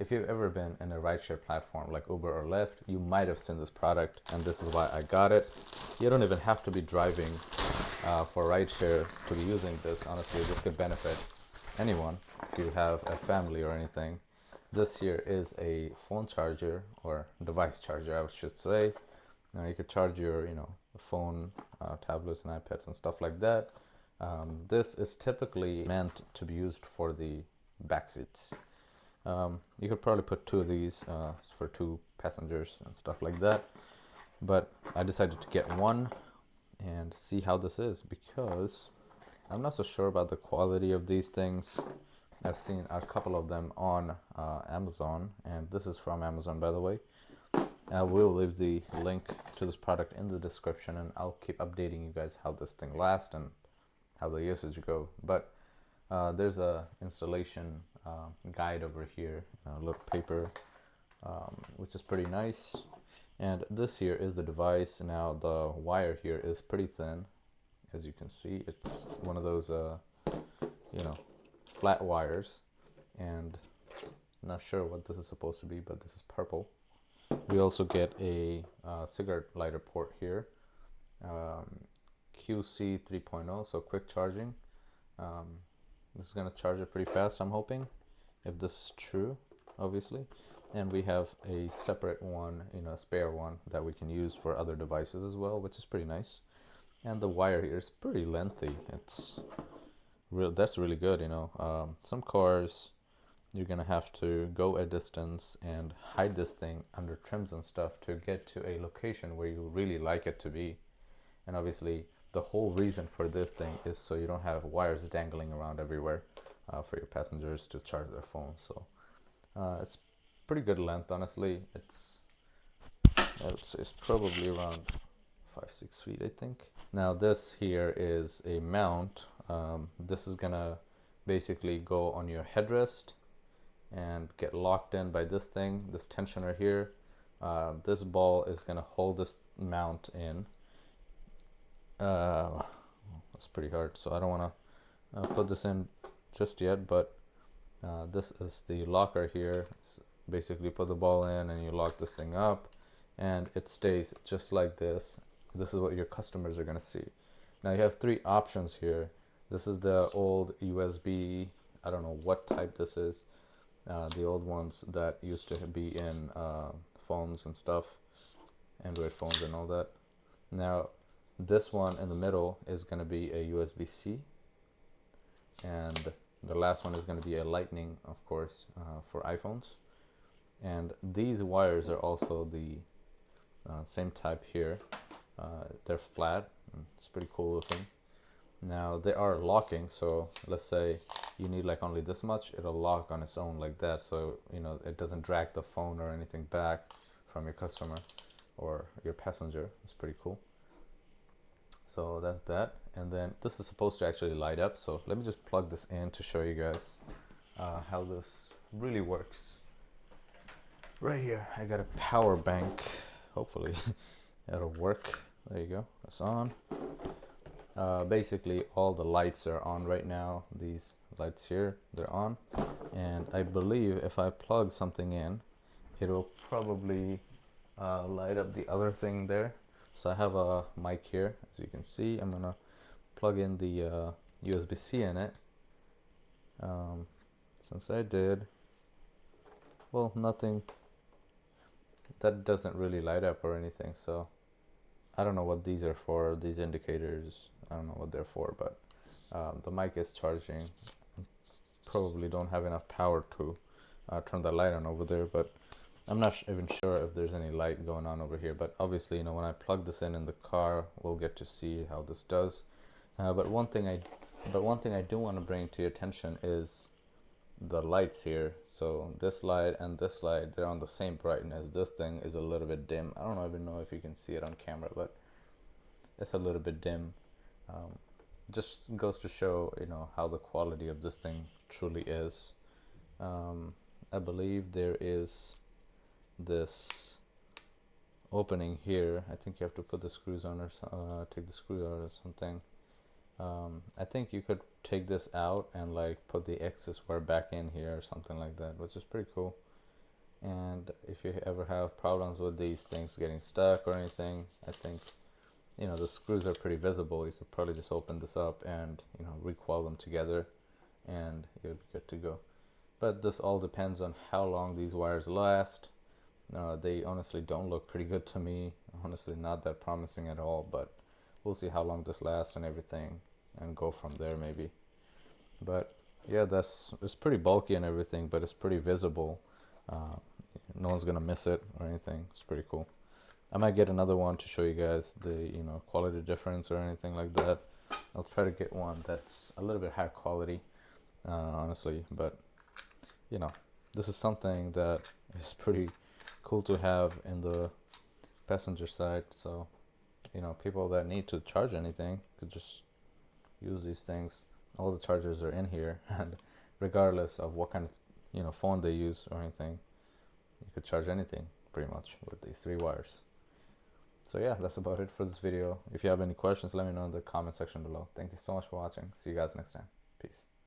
If you've ever been in a rideshare platform like Uber or Lyft, you might have seen this product, and this is why I got it. You don't even have to be driving for rideshare to be using this. Honestly, this could benefit anyone if you have a family or anything. This here is a phone charger, or device charger, I should say. You could charge your, phone, tablets, and iPads and stuff like that. This is typically meant to be used for the back seats. You could probably put two of these for two passengers and stuff like that. But I decided to get one and see how this is, because I'm not so sure about the quality of these things. I've seen a couple of them on Amazon, and this is from Amazon, by the way. I will leave the link to this product in the description, and I'll keep updating you guys how this thing lasts and how the usage go. But there's a installation guide over here, a little paper, which is pretty nice. And this here is the device. Now the wire here is pretty thin, as you can see. It's one of those flat wires, and I'm not sure what this is supposed to be, but this is purple. We also get a cigarette lighter port here, QC 3.0, so quick charging. This is going to charge it pretty fast, I'm hoping, if this is true, obviously. And we have a separate one, a spare one that we can use for other devices as well, which is pretty nice. And the wire here is pretty lengthy. That's really good. Some cars, you're gonna have to go a distance and hide this thing under trims and stuff to get to a location where you really like it to be. And obviously the whole reason for this thing is so you don't have wires dangling around everywhere for your passengers to charge their phones. So it's pretty good length, honestly. I would say it's probably around 5-6 feet, I think. Now this here is a mount. This is gonna basically go on your headrest and get locked in by this thing, this tensioner here. This ball is gonna hold this mount in. That's pretty hard, so I don't want to put this in just yet, but this is the locker here. It's basically put the ball in and you lock this thing up, and it stays just like this. This is what your customers are going to see. Now you have three options here. This is the old USB, I don't know what type this is, the old ones that used to be in phones and stuff, Android phones and all that. Now this one in the middle is going to be a USB-C, and the last one is going to be a Lightning, of course, for iPhones. And these wires are also the same type here. They're flat. It's pretty cool looking. Now they are locking, so let's say you need like only this much, it'll lock on its own like that, so it doesn't drag the phone or anything back from your customer or your passenger. It's pretty cool. So that's that. And then this is supposed to actually light up, so let me just plug this in to show you guys how this really works. Right here I got a power bank. Hopefully it'll work. There you go, it's on. Basically all the lights are on right now. These lights here, they're on, and I believe if I plug something in, it'll probably light up the other thing there. So I have a mic here, as you can see. I'm gonna plug in the USB-C in it. Since I did, well, nothing, that doesn't really light up or anything, so I don't know what these are for, these indicators. I don't know what they're for, but the mic is charging. Probably don't have enough power to turn the light on over there, but I'm not even sure if there's any light going on over here. But obviously, when I plug this in the car, we'll get to see how this does. But one thing I do want to bring to your attention is the lights here. So this light and this light, they're on the same brightness. This thing is a little bit dim. I don't even know if you can see it on camera, but it's a little bit dim. Just goes to show how the quality of this thing truly is. I believe there is this opening here. I think you have to put the screws on, or take the screw out or something. I think you could take this out and like put the excess wire back in here or something like that, which is pretty cool. And if you ever have problems with these things getting stuck or anything, I think, you know, the screws are pretty visible. You could probably just open this up and, you know, recoil them together and you'll be good to go. But this all depends on how long these wires last. They honestly don't look pretty good to me. Honestly, not that promising at all, but we'll see how long this lasts and everything and go from there maybe. But yeah, it's pretty bulky and everything, but it's pretty visible. No one's gonna miss it or anything. It's pretty cool. I might get another one to show you guys the, you know, quality difference or anything like that. I'll try to get one that's a little bit higher quality, honestly. But you know, this is something that is pretty cool to have in the passenger side. So, you know, people that need to charge anything could just use these things. All the chargers are in here, and regardless of what kind of, you know, phone they use or anything, you could charge anything pretty much with these 3 wires. So yeah, that's about it for this video. If you have any questions, let me know in the comment section below. Thank you so much for watching. See you guys next time. Peace.